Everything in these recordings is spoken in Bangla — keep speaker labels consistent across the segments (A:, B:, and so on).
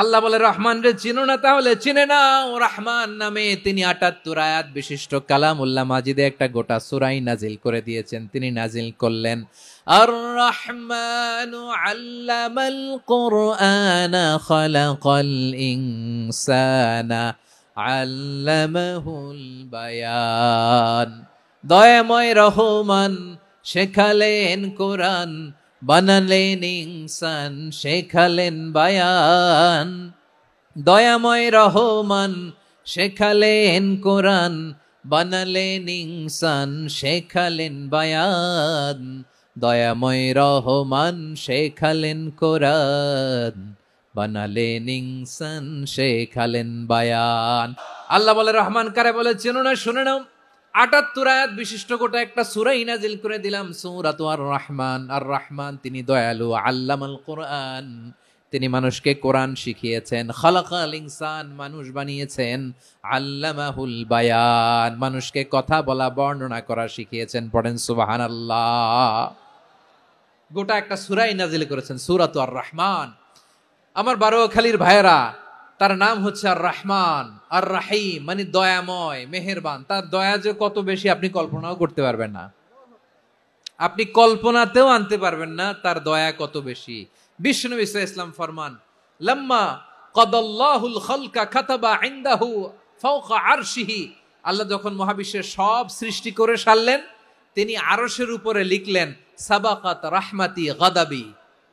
A: আল্লাহ বলে রহমান রে চিনো না, তাহলে চিনে নাও। রহমান নামে তিনি ৭৮ আয়াত বিশিষ্ট কালামুল্লাহ মাজিদে একটা গোটা সূরাই নাজিল করে দিয়েছেন। তিনি নাজিল করলেন আর রহমানু আল্লামাল কুরআনা খালাকাল ইনসানা আল্লামাহুল বায়ান। দয়াময় রহমান শেখালেন কোরআন, বানালেন ইনসান শেখালেন বায়ান। দয়াময় রহমান শেখালেন কোরআন, বানালেন ইনসান শেখালেন বায়ান। দয়াময় রহমান শেখালেন কোরআন, বানালেন ইনসান শেখালেন বায়ান। আল্লাহ বলে রহমান কারে বলে চেনো না, শুনে নাও। ৭৮ আয়াত বিশিষ্ট গোটা একটা সূরাই নাজিল করে দিলাম, সূরাতু আর রহমান। আর রহমান তিনি দয়ালু, আল্লামাল কোরআন তিনি মানুষকে কোরআন শিখিয়েছেন, খালাকাল ইনসান মানুষ বানিয়েছেন, আল্লামাহুল বায়ান মানুষকে কথা বলা বর্ণনা করা শিখিয়েছেন। পড়েন সুবহানাল্লাহ। গোটা একটা সূরাই নাজিল করেছেন সূরাতু আর রহমান। আমার বারোয়াখালীর ভাইয়েরা, তার নাম হচ্ছে আর রহমান আর রাহিম, মানে দয়াময় মেহেরবান। তার দয়া যে কত বেশি আপনি কল্পনাও করতে পারবেন না, আপনি কল্পনাতেও আনতে পারবেন না তার দয়া কত বেশি। বিশ্বনবী সাল্লাল্লাহু আলাইহি ওয়াসাল্লাম ফরমান, লাম্মা কাদাল্লাহুল খালকা কাতাবা ইনদাহু ফাওকা আরশিহি। আল্লাহ যখন মহাবিশ্বের সব সৃষ্টি করে সারলেন, তিনি আরশের উপরে লিখলেন সাবাকাত রাহমাতি গাদাবি।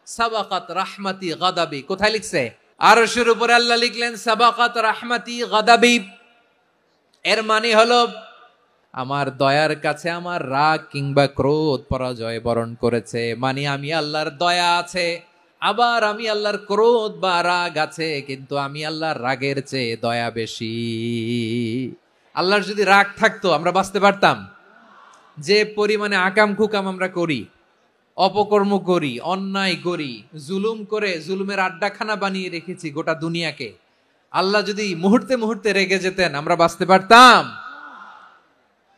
A: সাবাকাত রাহমাতি গাদাবি কোথায় লিখছে? আরশের উপরে আল্লাহ লিখলেন সাবাকাত রাহমাতি গাদাবি। এর মানে হলো আমার দয়ার কাছে আমার রাগ কিংবা ক্রোধ পরাজয় বরণ করেছে। মানে আমি আল্লাহর দয়া আছে, আবার আমি আল্লাহর ক্রোধ বা রাগ আছে, কিন্তু আমি আল্লাহর রাগের চেয়ে দয়া বেশি। আল্লাহর যদি রাগ থাকতো আমরা বাঁচতে পারতাম? যে পরিমাণে আকাম কুকাম আমরা করি, অপকর্ম করি, অন্যায় করি, জুলুম করে জুলুমের আড্ডাখানা বানিয়ে রেখেছি গোটা দুনিয়াকে, আল্লাহ যদি মুহূর্তে মুহূর্তে রেগে যেতেন আমরা বাঁচতে পারতাম?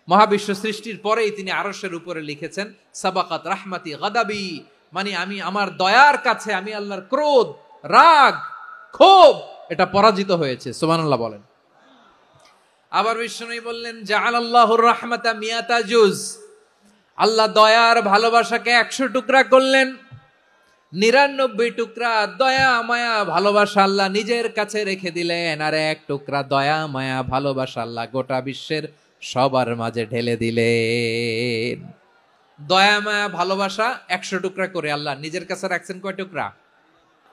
A: মহাবিশ্ব সৃষ্টির পরেই তিনি আরশের উপরে লিখেছেন সাবাকাত রাহমাতি গাদাবি, মানে আমি আমার দয়ার কাছে আমি আল্লাহর ক্রোধ, রাগ, ক্ষোভ এটা পরাজিত হয়েছে। সুবহানাল্লাহ বলেন। আবার বিষ্ণু বললেন জাআলাল্লাহুর রাহমাতা মিয়াতা জুজ। আল্লাহ দয়ার ভালোবাসাকে ১০০ টুকরা করলেন, ৯৯ টুকরা দয়া মায়া ভালোবাসা আল্লাহ নিজের কাছে রেখে দিলেন, আর ১ টুকরা দয়া মায়া ভালোবাসা আল্লাহ গোটা বিশ্বের সবার মাঝে ঢেলে দিলেন। দয়া মায়া ভালোবাসা ১০০ টুকরা করে আল্লাহ নিজের কাছে রাখছেন কয় টুকরা?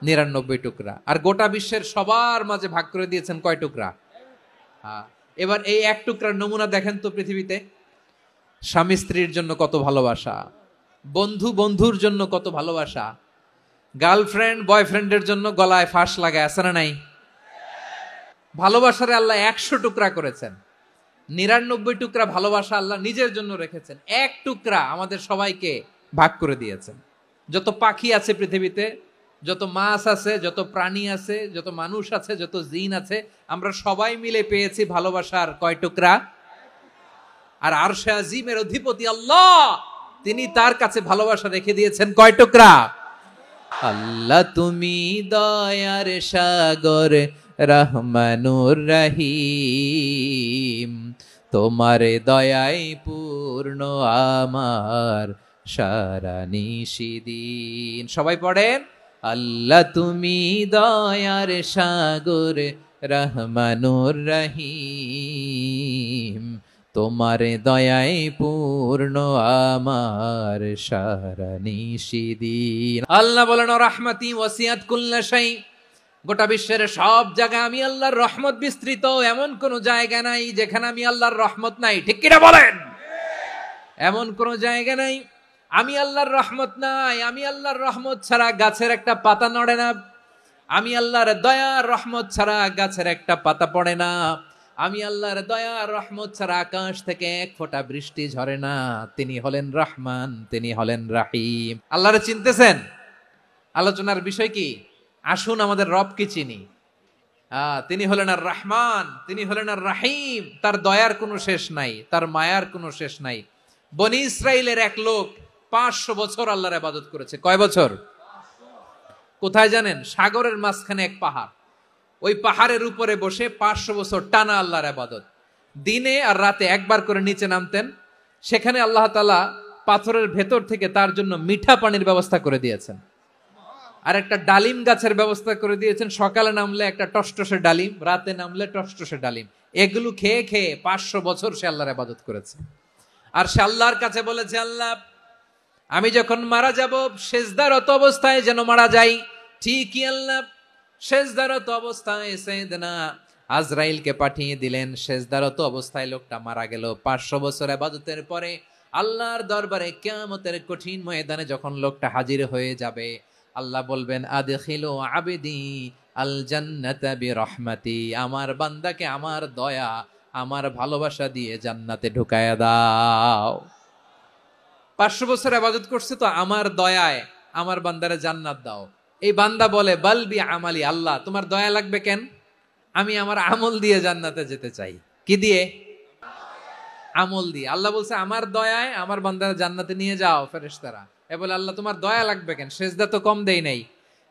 A: ৯৯ টুকরা। আর গোটা বিশ্বের সবার মাঝে ভাগ করে দিয়েছেন কয় টুকরা? হ্যাঁ। এবার এই ১ টুকরার নমুনা দেখেন তো পৃথিবীতে। স্বামী স্ত্রীর জন্য কত ভালোবাসা, বন্ধু বন্ধুর জন্য কত ভালোবাসা, গার্লফ্রেন্ড বয়ফ্রেন্ডের জন্য গলায় ফাঁস লাগায়, আছে না নাই? ভালোবাসারে আল্লাহ ১০০ টুকরা করেছেন, ৯৯ টুকরা ভালোবাসা আল্লাহ নিজের জন্য রেখেছেন, ১ টুকরা আমাদের সবাইকে ভাগ করে দিয়েছেন। যত পাখি আছে পৃথিবীতে, যত মাছ আছে, যত প্রাণী আছে, যত মানুষ আছে, যত জিন আছে, আমরা সবাই মিলে পেয়েছি ভালোবাসার কয় টুকরা? আর আরশে আজিমের অধিপতি আল্লাহ তিনি তার কাছে ভালোবাসা রেখে দিয়েছেন কয় টুকরা? আল্লাহ তুমি দয়ার সাগর রহমানুর রহিম, তোমার দয়ায় পূর্ণ আমার সারা নিশিদিন। সবাই পড়েন আল্লাহ তুমি দয়ার সাগর রহমানুর রহিম, তোমার দয়ায় পূর্ণ আমার সারা নিশিদিন। আল্লাহ বলেন রাহমাতি ওয়াসিআত কুল্লা শাই। গোটা বিশ্বের সব জায়গায় আমি আল্লাহর রহমত বিস্তৃত, এমন কোন জায়গা নাই যেখানে আমি আল্লাহর রহমত নাই। ঠিক কিনা বলেন? এমন কোন জায়গা নাই আমি আল্লাহর রহমত নাই। আমি আল্লাহর রহমত ছাড়া গাছের একটা পাতা নড়ে না, আমি আল্লাহর দয়ার রহমত ছাড়া গাছের একটা পাতা পড়ে না, আমি আল্লাহর দয়ার রহমত ছাড়া আকাশ থেকে ১ ফোঁটা বৃষ্টি ঝরে না। তিনি হলেন রহমান, তিনি হলেন রাহিম। আল্লাহরে চিনতেছেন? আলোচনার বিষয় কি? আসুন আমাদের রবকে চিনি। তিনি হলেন আর রহমান, তিনি হলেন আর রাহিম। তার দয়ার কোনো শেষ নাই, তার মায়ার কোনো শেষ নাই। বনি ইসরাইলের এক লোক ৫০০ বছর আল্লাহর ইবাদত করেছে। কয় বছর? কোথায় জানেন? সাগরের মাঝখানে এক পাহাড়। ওই পাহাড়ের উপরে বসে 500 বছর টানা আল্লাহর ইবাদত, দিনে আর রাতে একবার করে নিচে নামতেন। সেখানে আল্লাহ তাআলা পাথরের ভেতর থেকে তার জন্য মিঠা পানির ব্যবস্থা করে দিয়েছেন, আর একটা ডালিম গাছের ব্যবস্থা করে দিয়েছেন। সকালে নামলে একটা টসটসে ডালিম, রাতে নামলে টসটসে ডালিম। এগুলো খেয়ে খেয়ে 500 বছর সে আল্লাহর ইবাদত করেছে। আর সে আল্লাহর কাছে বলেছে, আল্লাহ আমি যখন মারা যাব সেজদারত অবস্থায় যেন মারা যাই। ঠিকই আল্লাহ সেজদারত অবস্থায় সাইয়েদনা আজরাইলকে পাঠিয়ে দিলেন। সেজদারত অবস্থায় লোকটা মারা গেল। 500 বছর ইবাদতের পরে আল্লাহর দরবারে কিয়ামতের কঠিন ময়দানে যখন লোকটা হাজির হয়ে যাবে, আল্লাহ বলবেন আদখিলু আবদি আল জান্নাতা বিরহমাতি, আমার বান্দাকে আমার দয়া আমার ভালোবাসা দিয়ে জান্নাতে ঢুকায়া দাও। 500 বছর ইবাদত করছে তো আমার দয়ায় আমার বান্দারে জান্নাত দাও। এই বান্দা বলে বালবি আমালি, আল্লাহ তোমার দয়া লাগবে কেন, আমি আমার আমল দিয়ে জান্নাতে যেতে চাই। কি দিয়ে? আমল দিয়ে। আল্লাহ বলছে আমার দয়ায় আমার বান্দারে জান্নাতে নিয়ে যাও। ফেরেশতারা এ বলে আল্লাহ তোমার দয়া লাগবে কেন, সেজদা তো কম দেই নাই,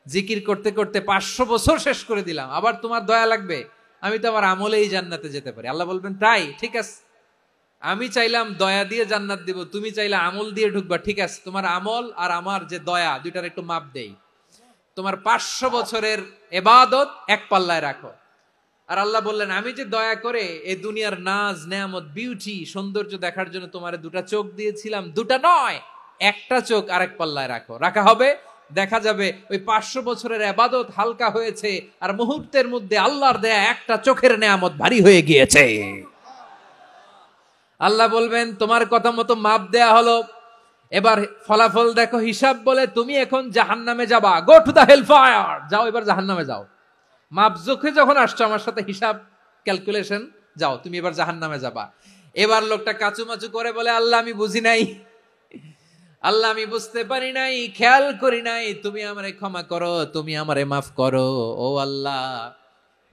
A: জিকির করতে করতে 500 বছর শেষ করে দিলাম, আবার তোমার দয়া লাগবে? আমি তো আমার আমলেই জান্নাতে যেতে পারি। আল্লাহ বলবেন তাই, ঠিক আছে, আমি চাইলাম দয়া দিয়ে জান্নাত দিব, তুমি চাইলে আমল দিয়ে ঢুকবা, ঠিক আছে, তোমার আমল আর আমার যে দয়া দুইটার একটু মাপ দেই। তোমার 500 বছরের ইবাদত এক পাল্লায় রাখো। আর আল্লাহ বললেন আমি যে দয়া করে এই দুনিয়ার নাজ নেয়ামত বিউটি সৌন্দর্য দেখার জন্য তোমারে দুটা চোখ দিয়েছিলাম, দুটা নয় একটা চোখ আরেক পাল্লায় রাখো। রাখা হবে, দেখা যাবে ওই 500 বছরের ইবাদত হালকা হয়েছে আর মুহূর্তের মধ্যে আল্লাহর দেয়া একটা চোখের নেয়ামত ভারী হয়ে গিয়েছে। আল্লাহ বলবেন তোমার কথা মতো মাপ দেয়া হলো, এবার ফলাফল দেখো, হিসাব বলে তুমি এখন জাহান্নামে যাবা, go to the hell fire, যাও এবার জাহান্নামে যাও। মাপ জোখে যখন আসছো আমার সাথে হিসাব ক্যালকুলেশন, যাও তুমি এবার জাহান্নামে যাবা। এবার লোকটা কাচুমাচু করে বলে আল্লাহ আমি বুঝি নাই, আল্লাহ আমি বুঝতে পারি নাই, খেয়াল করি নাই, তুমি আমারে ক্ষমা করো, তুমি আমারে মাফ করো। ও আল্লাহ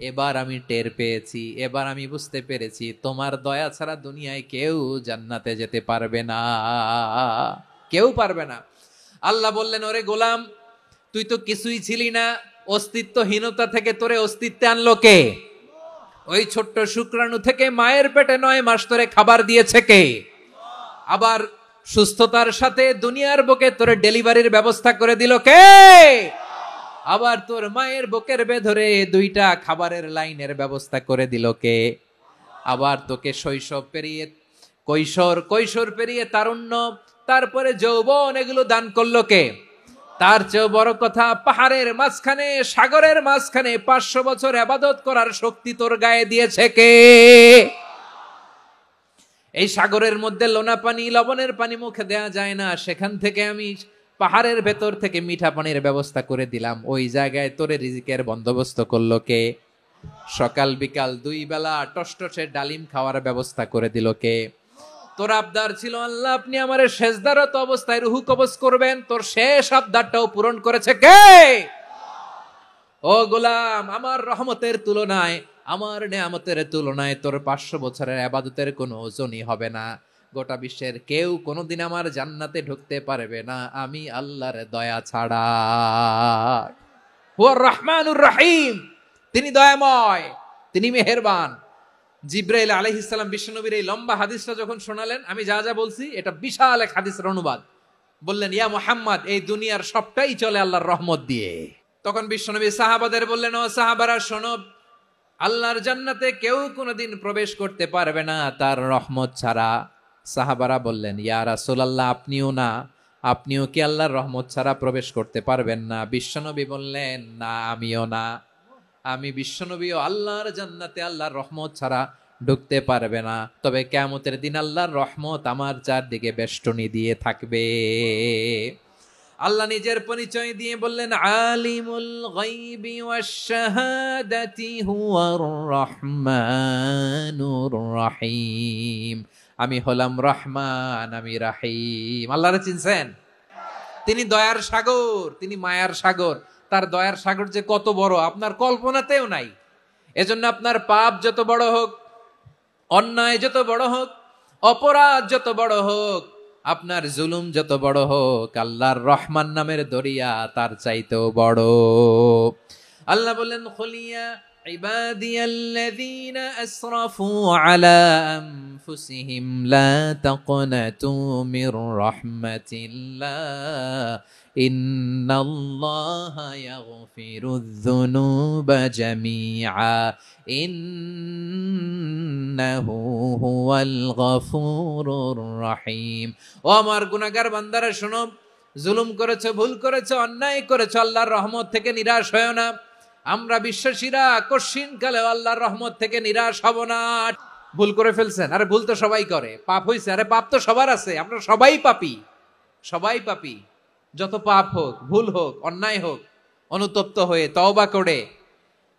A: এবার আমি টের পেয়েছি, এবার আমি বুঝতে পেরেছি তোমার দয়া ছাড়া দুনিয়ায় কেউ জান্নাতে যেতে পারবে না, কেউ পারবে না। আল্লাহ বললেন ওরে গোলাম তুই তো কিছুই ছিলি না, অস্তিত্বহীনতা থেকে তোরে অস্তিত্বে আনলো কে? ওই ছোট্ট শুক্রাণু থেকে মায়ের পেটে 9 মাস ধরে খাবার দিয়েছে কে? আবার সুস্থতার সাথে দুনিয়ার বুকে তোরে ডেলিভারির ব্যবস্থা করে দিল কে? আবার তোর মায়ের বুকের ভেতরে 2টা খাবারের লাইনের ব্যবস্থা করে দিল কে? আবার তোকে শৈশব পেরিয়ে কৈশোর পেরিয়ে তারুণ্য, তারপরে যৌবন, এগুলো দান করলো কে? তার চেয়েও বড় কথা, পাহাড়ের মাঝখানে সাগরের মাঝখানে 500 বছর ইবাদত করার শক্তি তোর গায়ে দিয়েছে কে? এই সাগরের মধ্যে লোনা পানি লবণের পানি মুখে দেয়া যায় না, সেখান থেকে আমি পাহাড়ের ভেতর থেকে মিঠা পানির ব্যবস্থা করে দিলাম। ওই জায়গায় তোরে রিজিকের বন্দোবস্ত করলো কে? সকাল বিকাল 2 বেলা টসটসে ডালিম খাওয়ার ব্যবস্থা করে দিল কে? তোর আবদার ছিল আল্লাহ আপনি আমারে সেজদারত অবস্থায় রুহু কবজ করবেন, তোর শেষ আবদারটাও পূরণ করেছে কে? ও গোলাম আমার রহমতের তুলনায়, আমার নেয়ামতের তুলনায় তোর 500 বছরের ইবাদতের কোনো ওজনই হবে না। গোটা বিশ্বের কেউ কোনোদিন আমার জান্নাতে ঢুকতে পারবে না আমি আল্লাহর দয়া ছাড়া। হুয়ার রহমানুর রহিম, তিনি দয়াময়, তিনি মেহেরবান। জিব্রাইল আলাইহিস সালাম বিশ্বনবীর এই লম্বা হাদিসটা যখন শোনালেন, আমি যা যা বলছি এটা বিশাল এক হাদিসের অনুবাদ, বললেন ইয়া মুহাম্মদ এই দুনিয়ার সবটাই চলে আল্লাহর রহমত দিয়ে। তখন বিশ্বনবী সাহাবাদের বললেন ও সাহাবারা শোনো, আল্লাহর জান্নাতে কেউ কোনোদিন প্রবেশ করতে পারবে না তার রহমত ছাড়া। সাহাবারা বললেন ইয়া রাসূলুল্লাহ আপনিও না, আপনিও কি আল্লাহর রহমত ছাড়া প্রবেশ করতে পারবেন না? বিশ্বনবী বললেন না আমিও না, আমি বিশ্বনবীও আল্লাহর জান্নাতে আল্লাহর রহমত ছাড়া ঢুকতে পারবে না, তবে কিয়ামতের দিন আল্লাহর রহমত আমার চারদিকে বেষ্টনী দিয়ে থাকবে। আল্লাহ নিজের পরিচয় দিয়ে বললেন আলিমুল গায়বি ওয়াশ শাহাদাতি হুয়ার রহমানুর রহিম, আমি হলাম রহমান, আমি রাহিম। আল্লাহরে চিনছেন? তিনি দয়ার সাগর, তিনি মায়ার সাগর। তার দয়ার সাগর যে কত বড় আপনার কল্পনাতেও নাই। এজন্য আপনার পাপ যত বড় হোক, অন্যায় যত বড় হোক, অপরাধ যত বড় হোক, আপনার জুলুম যত বড় হোক, আল্লাহর রহমান নামের দরিয়া তার চাইতেও বড়। আল্লাহ বললেন খুলিয়া عبادي الذين أسرفوا على أنفسهم لا تقنطوا من رحمة الله إن الله يغفر الذنوب جميعا إنه هو الغفور الرحيم ও আমার গুনাহগার বান্দারা শোনো, জুলুম করেছো, ভুল করেছো, অন্যায় করেছো, আল্লাহর রহমত থেকে নিরাশ হয়ো না। আমরা বিশ্বাসীরা কশিনকালে আল্লাহর রহমত থেকে নিরাশ হব না। ভুল করে ফেলছেন, আরে ভুল তো সবাই করে। পাপ হইছে, আরে পাপ তো সবার আছে, আমরা সবাই পাপী, সবাই পাপী। যত পাপ হোক, ভুল হোক, অন্যায় হোক, অনুতপ্ত হয়ে তওবা করে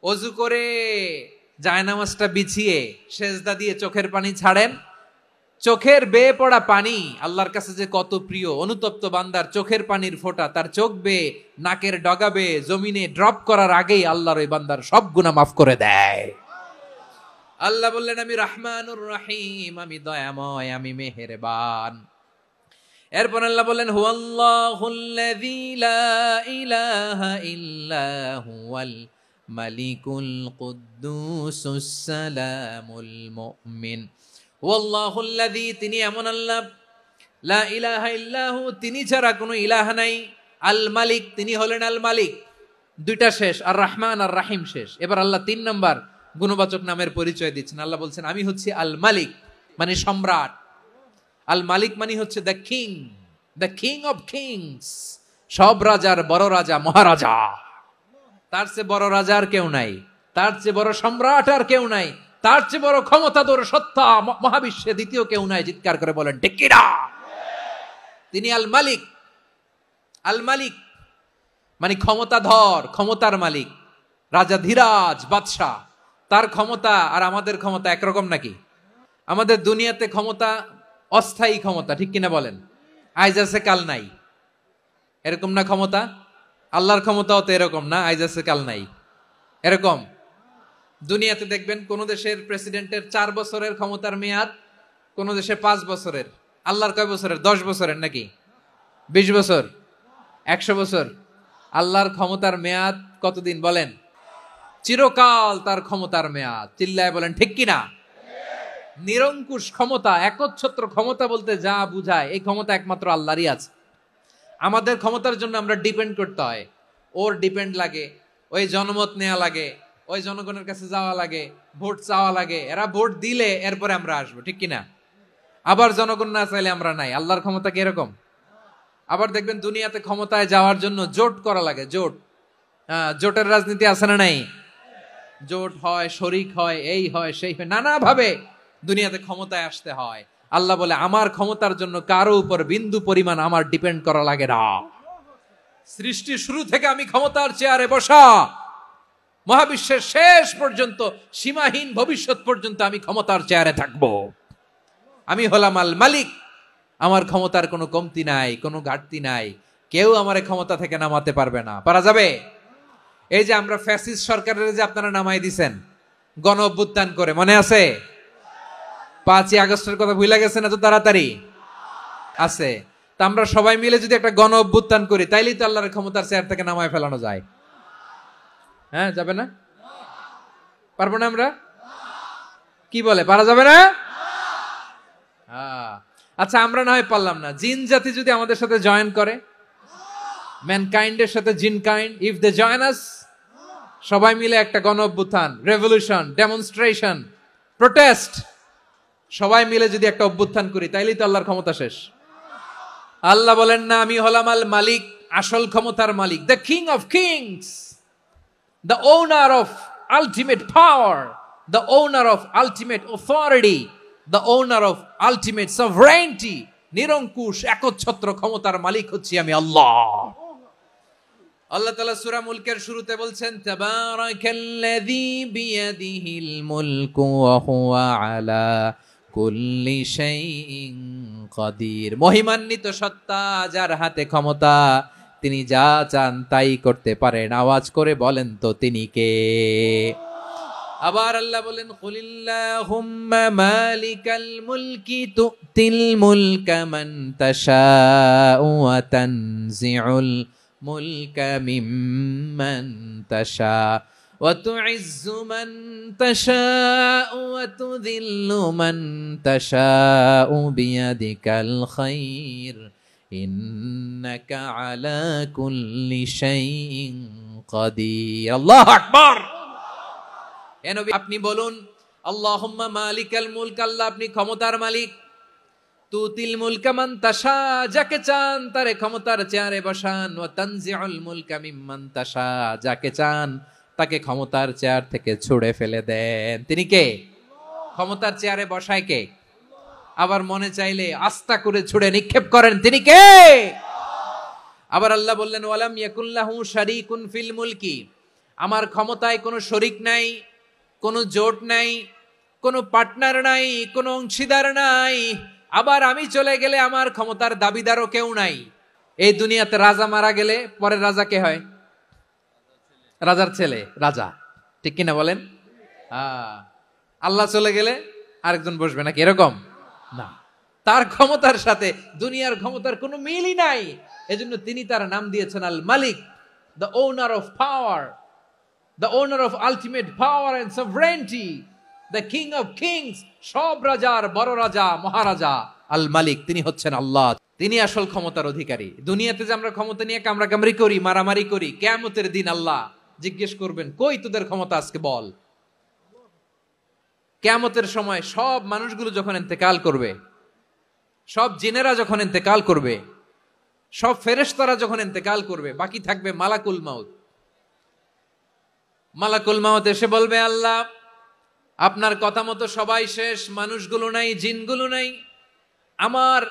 A: ওযু করে জায়নামাজটা বিছিয়ে সেজদা দিয়ে চোখের পানি ছাড়েন। চোখের বেয়ে পড়া পানি আল্লাহর কাছে যে কত প্রিয়। অনুতপ্ত বান্দার চোখের পানির ফোঁটা তার চোখ বেয়ে, নাকের ডগা বেয়ে জমিনে ড্রপ করার আগেই আল্লাহর ওই বান্দার সব গুনাহ মাফ করে দেয়। আল্লাহ বললেন, আমি রহমানুর রহিম, আমি দয়াময়, আমি মেহেরবান। এরপর আল্লাহ বললেন, হুয়াল্লাহুল্লাযী লা ইলাহা ইল্লা হুয়াল মালিকুল কুদ্দুসুস সালামুল মুমিন। ওয়াল্লাহুল্লাযী, তিনি এমন আল্লাহ, লা ইলাহা ইল্লাহু, তিনি ছাড়া কোনো ইলাহ নাই। আল মালিক, তিনি হলেন আল মালিক। দুইটা শেষ, আর রহমান আর রাহিম শেষ। এবার আল্লাহ 3 নম্বর গুণবাচক নামের পরিচয় দিচ্ছেন। আল্লাহ বলছেন, আমি হচ্ছি আল মালিক, মানে সম্রাট। আল মালিক মানে হচ্ছে the king, the king of kings, সব রাজার বড় রাজা, মহারাজা। তার চেয়ে বড় রাজা আর কেউ নাই, তার চেয়ে বড় সম্রাট আর কেউ নাই, তার চেয়ে বড় ক্ষমতাধর সত্তা মহাবিশ্বে দ্বিতীয় কেউ নাই। চিৎকার করে বলেন ঠিক কিনা? তিনি আল মালিক। আল মালিক মানে ক্ষমতাধর, ক্ষমতার মালিক, রাজা ধীরাজ বাদশাহ। তার ক্ষমতা আর আমাদের ক্ষমতা একরকম নাকি? আমাদের দুনিয়াতে ক্ষমতা অস্থায়ী ক্ষমতা, ঠিক কিনা বলেন? আইজ আছে কাল নাই, এরকম না ক্ষমতা? আল্লাহর ক্ষমতাও তো এরকম না, আইজ আছে কাল নাই এরকম। দুনিয়াতে দেখবেন কোন দেশের প্রেসিডেন্টের 4 বছরের ক্ষমতার মেয়াদ, কোন দেশে 5 বছরের। আল্লাহর কয় বছরের? 10 বছরের নাকি 20 বছর, 100 বছর? আল্লাহর ক্ষমতার মেয়াদ কতদিন বলেন? চিরকাল তার ক্ষমতার মেয়াদ। চিল্লায় বলেন ঠিক কিনা? নিরঙ্কুশ ক্ষমতা, একচ্ছত্র ক্ষমতা বলতে যা বুঝায়, এই ক্ষমতা একমাত্র আল্লাহরই আছে। আমাদের ক্ষমতার জন্য আমরা ডিপেন্ড করতে হয়, ওর ডিপেন্ড লাগে, ওই জনমত নেওয়া লাগে, ওই জনগণের কাছে যাওয়া লাগে, ভোট চাওয়া লাগে, এরা ভোট দিলে এরপরে আমরা আসবো, ঠিক কিনা? আবার জনগণ না চাইলে আমরা নাই। আল্লাহর ক্ষমতা কি এরকম? আবার দেখবেন দুনিয়াতে ক্ষমতায় যাওয়ার জন্য জোট করা লাগে, জোট। জোটের রাজনীতি আছে না নাই? জোট হয়, শরিক হয়, এই হয়, সেই হয়, নানা ভাবে দুনিয়াতে ক্ষমতায় আসতে হয়। আল্লাহ বলে, আমার ক্ষমতার জন্য কারো উপর বিন্দু পরিমাণ আমার ডিপেন্ড করা লাগে না। সৃষ্টির শুরু থেকে আমি ক্ষমতার চেয়ারে বসা, মহাবিশ্বের শেষ পর্যন্ত, সীমাহীন ভবিষ্যৎ পর্যন্ত আমি ক্ষমতার চেয়ারে থাকব। আমি হলাম আল মালিক। আমার ক্ষমতার কোনো কমতি নাই, কোনো ঘাটতি নাই। কেউ আমার ক্ষমতা থেকে নামাতে পারবে না। পারা যাবে? এই যে আমরা ফ্যাসিস্ট সরকারের যে আপনারা নামাই দিছেন গণ অভ্যুত্থান করে, মনে আছে? 5ই আগস্টের কথা ভুলে গেছেন এত তাড়াতাড়ি? আছে। তা আমরা সবাই মিলে যদি একটা গণ অভ্যুত্থান করি, তাইলেই তো আল্লাহর ক্ষমতার চেয়ার থেকে নামায় ফেলানো যায়। হ্যাঁ, যাবে না? পারবো না আমরা? কি বলে, পারা যাবে না? আচ্ছা, আমরা না হয় পারলাম না, জিন জাতি যদি আমাদের সাথে জয়েন করে, ম্যানকাইন্ডের সাথে জিনকাইন্ড, ইফ দে জয়েন আস, সবাই মিলে একটা গণ অভ্যুত্থান, রেভলিউশন, ডেমনস্ট্রেশন, প্রোটেস্ট, সবাই মিলে যদি একটা অভ্যুত্থান করি, তাইলেই তো আল্লাহর ক্ষমতা শেষ। আল্লাহ বলেন না, আমি হলাম আল মালিক, আসল ক্ষমতার মালিক, the king of kings, the owner of ultimate power, the owner of ultimate authority, the owner of ultimate sovereignty. নিরঙ্কুশ একচ্ছত্র ক্ষমতার মালিক হচ্ছি আমি আল্লাহ। আল্লাহ তাআলা সূরা মুলকের শুরুতে বলছেন, তাবারাকাল্লাযী বিয়াদিহিল মুলকু ওয়া হুয়া আলা কুল্লি শাইইন কাদির। মহিমান্বিত সত্তা, যার হাতে ক্ষমতা, তিনি যা চান তাই করতে পারেন। আওয়াজ করে বলেন তো তিনি কে? আবার আল্লাহ বলেন, কুলিল্লাহুম্মা মালিকাল মুলকি তুতিল মুলকা মান তাশাউ ওয়া তানজিউল মুলকা মিম্মান তাশা وتعز من تشاء وتذل من تشاء بيدك الخير إنك على كل شيء قدير الله أكبر এ নবী আপনি বলুন আল্লাহুম্মা মালিকাল মুলক আল্লাহ আপনি ক্ষমতার মালিক তুতিল মুলকা মান তাশা যাকে চান তারে ক্ষমতার চেয়ারে বসান ওয়া তানজিউল মুলকা মিম্মান তাশা যাকে চান তাকে ক্ষমতার চেয়ার থেকে ছুঁড়ে ফেলে দেন তিনি কে ক্ষমতার চেয়ারে বসায় কে আবার মনে চাইলে আস্তা করে ছুঁড়ে নিক্ষেপ করেন তিনি কে আবার আল্লাহ বললেন ওয়ালাম ইয়াকুল্লাহু শারীকুন ফিল মুলকি আমার ক্ষমতায় কোনো শরীক নাই কোনো জোট নাই কোনো পার্টনার নাই কোনো অংশীদার নাই আবার আমি চলে গেলে আমার ক্ষমতার দাবিদারও কেউ নাই এই দুনিয়াতে রাজা মারা গেলে পরের রাজা কে হয় রাজার ছেলে রাজা ঠিক কিনা বলেন আল্লাহ চলে গেলে আরেকজন বসবে নাকি এরকম না তার ক্ষমতার সাথে দুনিয়ার ক্ষমতার কোনো মিলই নাই এজন্য তিনি তার নাম দিয়েছেন আল মালিক the owner of power the owner of ultimate power and sovereignty the king of kings সব রাজার বড় রাজা মহারাজা আল মালিক তিনি হচ্ছেন আল্লাহ তিনি আসল ক্ষমতার অধিকারী দুনিয়াতে যে আমরা ক্ষমতা নিয়ে কামড়াকামড়ি করি মারামারি করি কিয়ামতের দিন আল্লাহ জিজ্ঞেস করবেন কই তোদের ক্ষমতা আজকে বল কিয়ামতের সময় সব মানুষগুলো যখন ইন্তেকাল করবে সব জিনেরা যখন ইন্তেকাল করবে সব ফেরেশতারা যখন ইন্তেকাল করবে বাকি থাকবে মালাকুল মাউত মালাকুল মাউত এসে বলবে আল্লাহ আপনার কথা মতো সবাই শেষ মানুষগুলো নাই জিনগুলো নাই আমার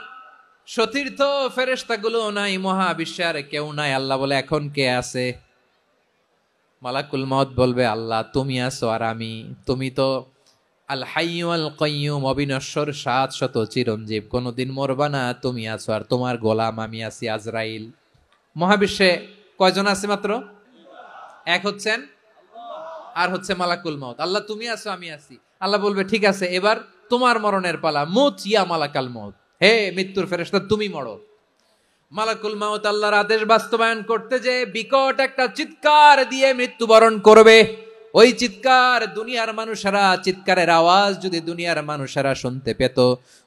A: সতীর্থ ফেরেশতাগুলো নাই মহাবিশ্বে আর কেউ নাই আল্লাহ বলে এখন কে আছে মালাকুল মাউত বলবে আল্লাহ তুমি আছো আর আমি তুমি তো আল হাইয়্যু আল কাইয়্যুম অবিনশ্বর শাশ্বত চিরঞ্জীব কোনদিন মরবা না তুমি আছো আর তোমার গোলাম আমি আছি আজরাইল মহাবিশ্বে কয়জন আছে মাত্র এক হচ্ছেন আর হচ্ছে মালাকুল মাউত আল্লাহ তুমি আছো আমি আছি আল্লাহ বলবে ঠিক আছে এবার তোমার মরণের পালা মুত ইয়া মালাকাল মাউত হে মৃত্যুর ফেরেশতা তুমি মরো মালাকুল মাউত আল্লাহর আদেশ বাস্তবায়ন করতে যে বিকট একটা চিৎকার দিয়ে মৃত্যুবরণ করবে ওই চিৎকার দুনিয়ার মানুষেরা চিৎকারের আওয়াজ যদি দুনিয়ার মানুষেরা শুনতে পেত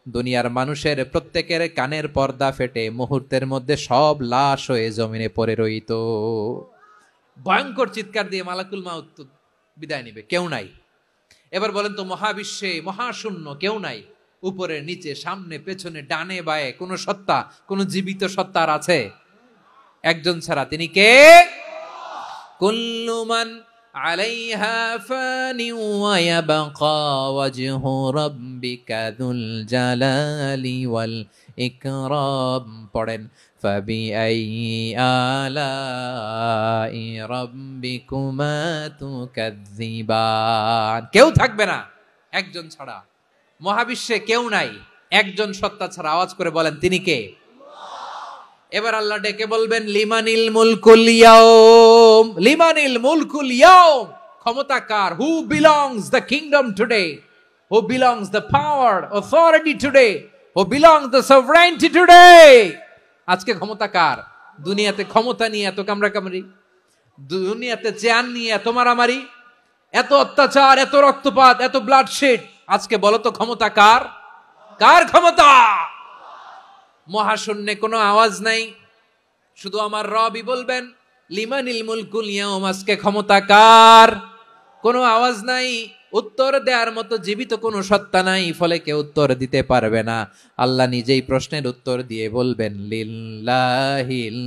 A: দুনিয়ার মানুষের প্রত্যেকের কানের পর্দা ফেটে মুহূর্তের মধ্যে সব লাশ হয়ে জমিনে পড়ে রইত ভয়ঙ্কর চিৎকার দিয়ে মালাকুল মাউত বিদায় নিবে কেউ নাই এবার বলেন তো মহাবিশ্বে মহাশূন্য কেউ নাই উপরে নিচে সামনে পেছনে ডানে বায়ে কোন সত্তা কোন জীবিত সত্তার আছে একজন ছাড়া তিনি কে কুল্লু মান আলাইহা ফানি ওয়া ইয়াবকা ওয়াজহু রাব্বিকা যুল জালালি ওয়াল ইকরাম পড়েন ফাবিআইয়ি আলাই রাব্বিকুমা তুকাযযিবান কেউ থাকবে না একজন ছাড়া মহাবিশ্বে কেউ নাই একজন সত্তা ছাড়া আওয়াজ করে বলেন তিনি কে এবার আল্লাহ ডেকে বলবেন লিমানিল মুলকুল ইয়াউম লিমানিল মুলকুল ইয়াউম ক্ষমতা কার who belongs the kingdom today who belongs the power authority today who belongs the sovereignty today আজকে ক্ষমতা কার দুনিয়াতে ক্ষমতা নিয়ে এত কামড়াকামড়ি দুনিয়াতে চেয়ার নিয়ে এত মারামারি এত অত্যাচার এত রক্তপাত এত ব্লাডশেড আজকে বলো তো ক্ষমতা কার কার ক্ষমতা মহাশূন্যে কোনো আওয়াজ নাই শুধু আমার রবই বলবেন লিমানিল মুলকুল ইয়াউম আজকে ক্ষমতা কার কোনো আওয়াজ নাই উত্তর দেওয়ার মতো জীবিত কোনো সত্তা নাই ফলে কেউ উত্তর দিতে পারবে না আল্লাহ নিজেই প্রশ্নের উত্তর দিয়ে বলবেন লিল্লাহিল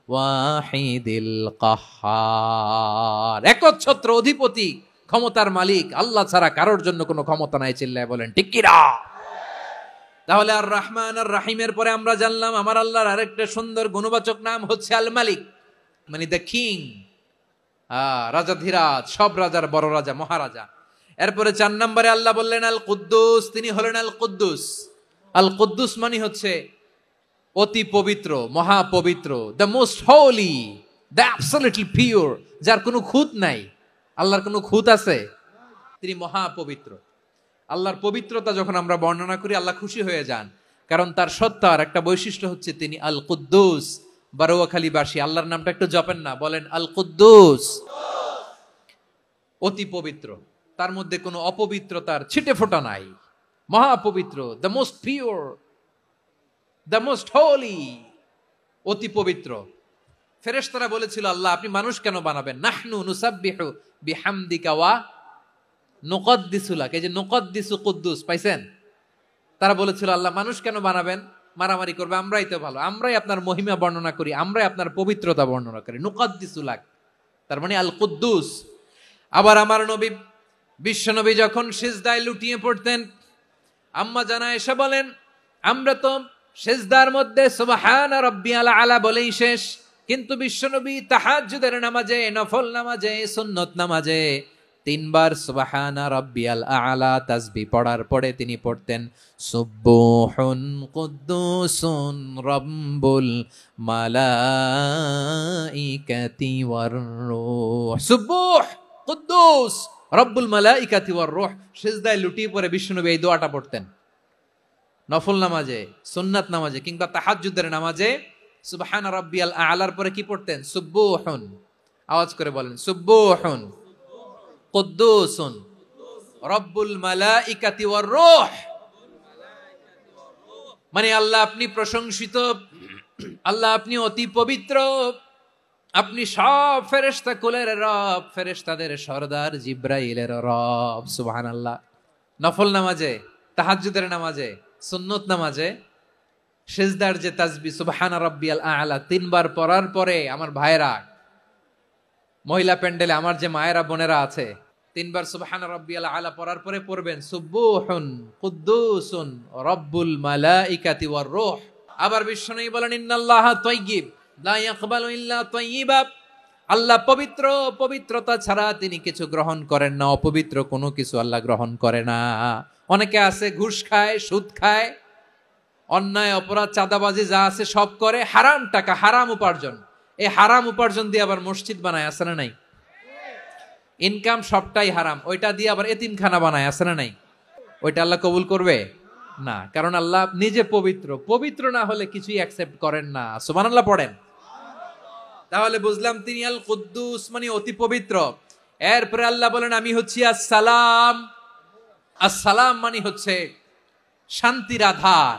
A: ওয়াহিদিল কাহ্হার একচ্ছত্র অধিপতি ক্ষমতার মালিক আল্লাহ ছাড়া কারোর জন্য কোনো ক্ষমতা নাই চিল্লায় বলেন ঠিক কি না তাহলে আর রহমান আর রাহিমের পরে আমরা জানলাম আমার আল্লাহর আরেকটা সুন্দর গুণবাচক নাম হচ্ছে আল মালিক মানে দ্য কিং রাজাধিরাজ সব রাজার বড় রাজা মহারাজা এরপরে 4 নম্বরে আল্লাহ বললেন আল কুদ্দুস তিনি হলেন আল কুদ্দুস আল কুদ্দুস মানে হচ্ছে অতি পবিত্র মহা পবিত্র the most Holi the absolutely pure যার কোনো খুঁত নাই আল্লাহর কোনো খুঁত আছে তিনি মহা পবিত্র আল্লাহর পবিত্রতা যখন আমরা বর্ণনা করি আল্লাহ খুশি হয়ে যান কারণ তার সত্তার একটা বৈশিষ্ট্য হচ্ছে তিনি আল কুদ্দুস বারোয়াখালীবাসী আল্লাহর নামটা একটু জপেন না বলেন আল কুদ্দুস অতি পবিত্র, তার মধ্যে কোনো অপবিত্রতার ছিটে ফোঁটা নাই, মহাপবিত্র, the most pure, the most holy, অতি পবিত্র। ফেরেশতারা বলেছিল, আল্লাহ আপনি মানুষ কেন বানাবেন? নাহনু নুসাব্বিহু বিহামদিকা ওয়া নুকদ্দিসু লাক। এই যে নুকদ্দিসু কুদ্দুস পাইছেন? তারা বলেছিল আল্লাহ মানুষ কেন বানাবেন, মারামারি করবে, আমরাই তো ভালো, আমরাই আপনার মহিমা বর্ণনা করি, আমরাই আপনার পবিত্রতা বর্ণনা করি। নুকদ্দিসু লাক তার মানে আল কুদ্দুস। আবার আমার নবী বিশ্ব নবী যখন সিজদায় লুটিয়ে পড়তেন, আম্মা জানা এসে বলেন আমরা তো সিজদার মধ্যে সুবহান রাব্বিয়াল আলা বলেই শেষ, কিন্তু বিশ্বনবী তাহাজ্জুদের নামাজে, নফল নামাজে, সুন্নত নামাজে তিনবার সুবহানা রাব্বিয়াল আলা তাসবিহ পড়ার পরে তিনি পড়তেন সুবহুন কুদ্দুসুন রাব্বুল মালাইকাতি ওয়ার রূহ। সুবহ কুদ্দুস রব্বুল মালাইকাতি ওয়ার রূহ। সিজদায় লুটিয়ে পড়ে বিশ্বনবী এই দোয়াটা পড়তেন নফল নামাজে, সুন্নাত নামাজে কিংবা তাহাজ্জুদের নামাজে। সুবহান রাব্বিয়াল আলার পরে কি পড়তেন? সুবহুন। আওয়াজ করে বলেন সুবহুন কুদ্দুসুন রব্বুল মালাইকাতি ওয়ার রূহ। মানে আল্লাহ আপনি প্রশংসিত, আল্লাহ আপনি অতি পবিত্র, আপনি সব ফেরেশতা কুলের রব, ফেরেশতাদের সরদার জিব্রাইলের রব। সুবহানাল্লাহ। নফল নামাজে, তাহাজ্জুদের নামাজে, সুন্নত নামাজে সিজদার যে তাসবিহ সুবহান রাব্বিয়াল আলা তিনবার পড়ার পরে আমার ভাইরা, মহিলা প্যান্ডেলে আমার যে মায়েরা বোনেরা আছে, তিনবার সুবহান রাব্বিয়াল আলা পড়ার পরে পড়বেন সুবহুন কুদ্দুসুন রব্বুল মালাইকাতি ওয়ার রূহ। আবার বিশ্বনবী বলেন ইন্নাল্লাহা তাইয়্যিব লা ইয়াকবালু ইল্লা তাইয়্যিবা। আল্লাহ পবিত্র, পবিত্রতা ছাড়া তিনি কিছু গ্রহণ করেন না, অপবিত্র কোনো কিছু আল্লাহ গ্রহণ করে না। অনেকে আছে ঘুষ খায়, সুদ খায়, অন্যায় অপরাধ চাঁদাবাজি যা আছে সব করে, হারাম টাকা, হারাম উপার্জন। এই হারাম উপার্জন দিয়ে আবার মসজিদ বানায়, আছে না নাই? ইনকাম সবটাই হারাম, ওইটা দিয়ে আবার এতিমখানা বানায়, আছে না নাই? ওইটা আল্লাহ কবুল করবে না, কারণ আল্লাহ নিজে পবিত্র। পবিত্র না হলে কিছুই অ্যাকসেপ্ট করেন না। সুবহানাল্লাহ পড়েন। তাহলে বুঝলাম তিনি আল কুদ্দুস মানে অতি পবিত্র। এরপরে আল্লাহ বলেন আমি হচ্ছি আসসালাম। আসসালাম মানে হচ্ছে শান্তির আধার।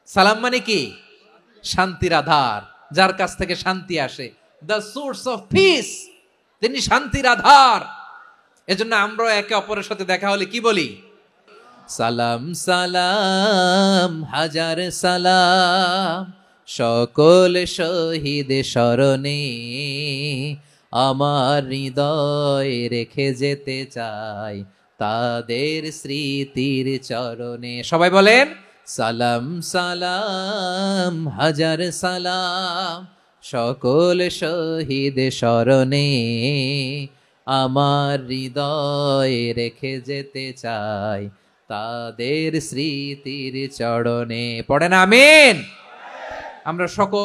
A: সালাম মানে কি? শান্তির আধার, যার কাছ থেকে শান্তি আসে, দ্য সোর্স অফ পিস। তিনি শান্তির আধার। এজন্য আমরা একে অপরের সাথে দেখা হলে কি বলি? সালাম সালাম হাজার সালাম সকল শহীদ স্মরণে আমার হৃদয় রেখে যেতে চাই তাদের স্মৃতির চরণে। সবাই বলেন সালাম সালাম হাজার সালাম সকল শহীদ স্মরণে আমার হৃদয় রেখে যেতে চাই তাদের স্মৃতির চরণে। পড়েন আমিন। আমরা সকল